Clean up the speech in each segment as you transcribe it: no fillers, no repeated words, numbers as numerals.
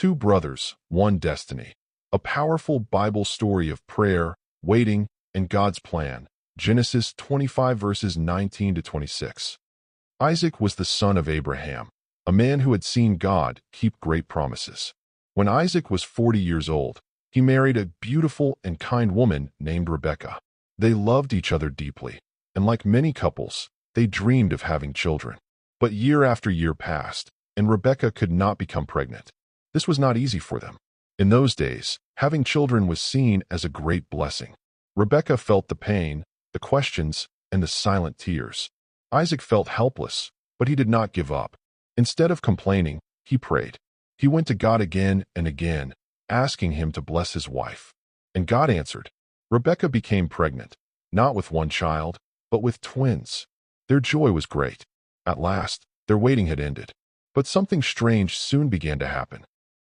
Two Brothers, One Destiny. A powerful Bible story of prayer, waiting, and God's plan. Genesis 25 verses 19 to 26. Isaac was the son of Abraham, a man who had seen God keep great promises. When Isaac was 40 years old, he married a beautiful and kind woman named Rebekah. They loved each other deeply, and like many couples, they dreamed of having children. But year after year passed, and Rebekah could not become pregnant. This was not easy for them. In those days, having children was seen as a great blessing. Rebekah felt the pain, the questions, and the silent tears. Isaac felt helpless, but he did not give up. Instead of complaining, he prayed. He went to God again and again, asking him to bless his wife. And God answered. Rebekah became pregnant, not with one child, but with twins. Their joy was great. At last, their waiting had ended. But something strange soon began to happen.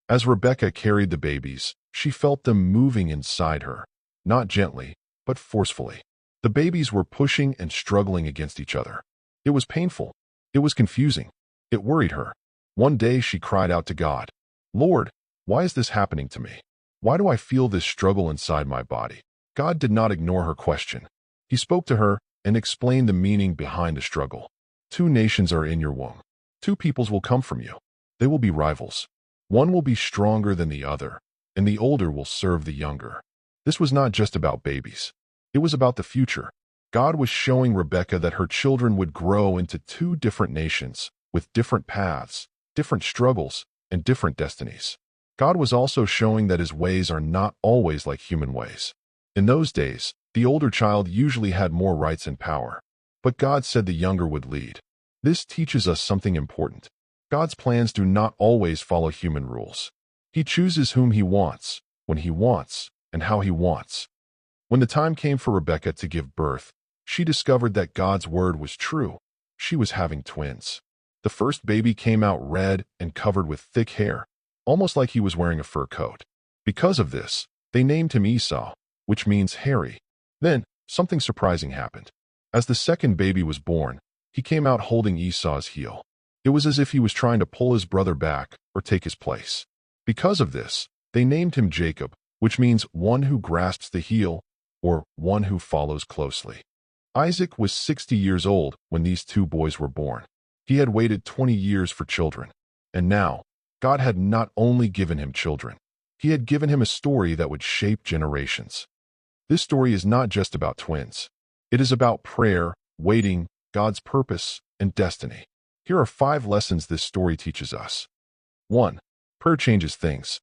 As Rebekah carried the babies, she felt them moving inside her, not gently, but forcefully. The babies were pushing and struggling against each other. It was painful. It was confusing. It worried her. One day she cried out to God, "Lord, why is this happening to me? Why do I feel this struggle inside my body?" God did not ignore her question. He spoke to her and explained the meaning behind the struggle. Two nations are in your womb. Two peoples will come from you. They will be rivals. One will be stronger than the other, and the older will serve the younger. This was not just about babies. It was about the future. God was showing Rebekah that her children would grow into two different nations, with different paths, different struggles, and different destinies. God was also showing that his ways are not always like human ways. In those days, the older child usually had more rights and power, but God said the younger would lead. This teaches us something important. God's plans do not always follow human rules. He chooses whom he wants, when he wants, and how he wants. When the time came for Rebekah to give birth, she discovered that God's word was true. She was having twins. The first baby came out red and covered with thick hair, almost like he was wearing a fur coat. Because of this, they named him Esau, which means hairy. Then, something surprising happened. As the second baby was born, he came out holding Esau's heel. It was as if he was trying to pull his brother back or take his place. Because of this, they named him Jacob, which means one who grasps the heel, or one who follows closely. Isaac was 60 years old when these two boys were born. He had waited 20 years for children. And now, God had not only given him children, he had given him a story that would shape generations. This story is not just about twins. It is about prayer, waiting, God's purpose, and destiny. Here are 5 lessons this story teaches us. 1. Prayer changes things.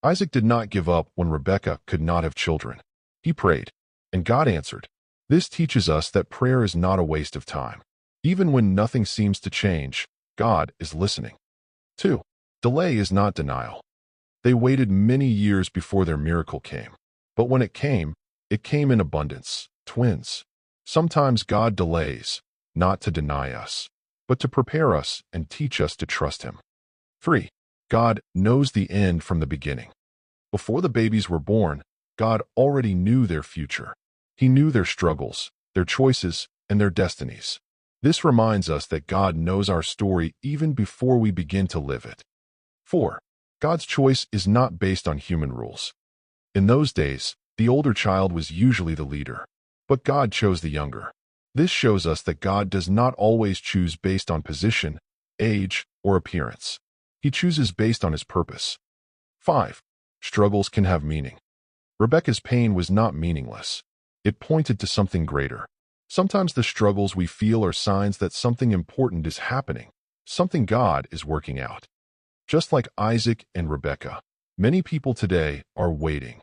Isaac did not give up when Rebekah could not have children. He prayed, and God answered. This teaches us that prayer is not a waste of time. Even when nothing seems to change, God is listening. 2. Delay is not denial. They waited many years before their miracle came. But when it came in abundance. Twins. Sometimes God delays, not to deny us, but to prepare us and teach us to trust him. 3. God knows the end from the beginning. Before the babies were born, God already knew their future. He knew their struggles, their choices, and their destinies. This reminds us that God knows our story even before we begin to live it. 4. God's choice is not based on human rules. In those days, the older child was usually the leader, but God chose the younger. This shows us that God does not always choose based on position, age, or appearance. He chooses based on his purpose. 5. Struggles can have meaning. Rebekah's pain was not meaningless. It pointed to something greater. Sometimes the struggles we feel are signs that something important is happening, something God is working out. Just like Isaac and Rebekah, many people today are waiting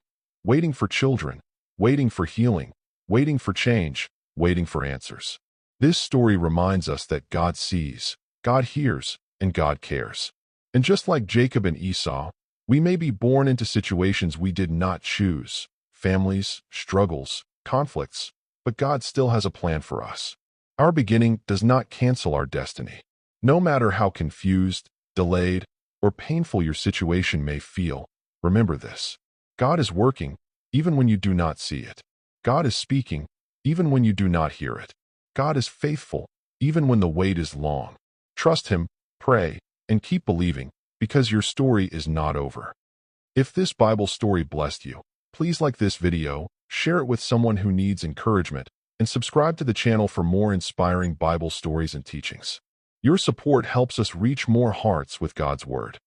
for children, waiting for healing, waiting for change, waiting for answers. This story reminds us that God sees, God hears, and God cares. And just like Jacob and Esau, we may be born into situations we did not choose, families, struggles, conflicts, but God still has a plan for us. Our beginning does not cancel our destiny. No matter how confused, delayed, or painful your situation may feel, remember this. God is working, even when you do not see it. God is speaking, even when you do not hear it. God is faithful, even when the wait is long. Trust him, pray, and keep believing, because your story is not over. If this Bible story blessed you, please like this video, share it with someone who needs encouragement, and subscribe to the channel for more inspiring Bible stories and teachings. Your support helps us reach more hearts with God's Word.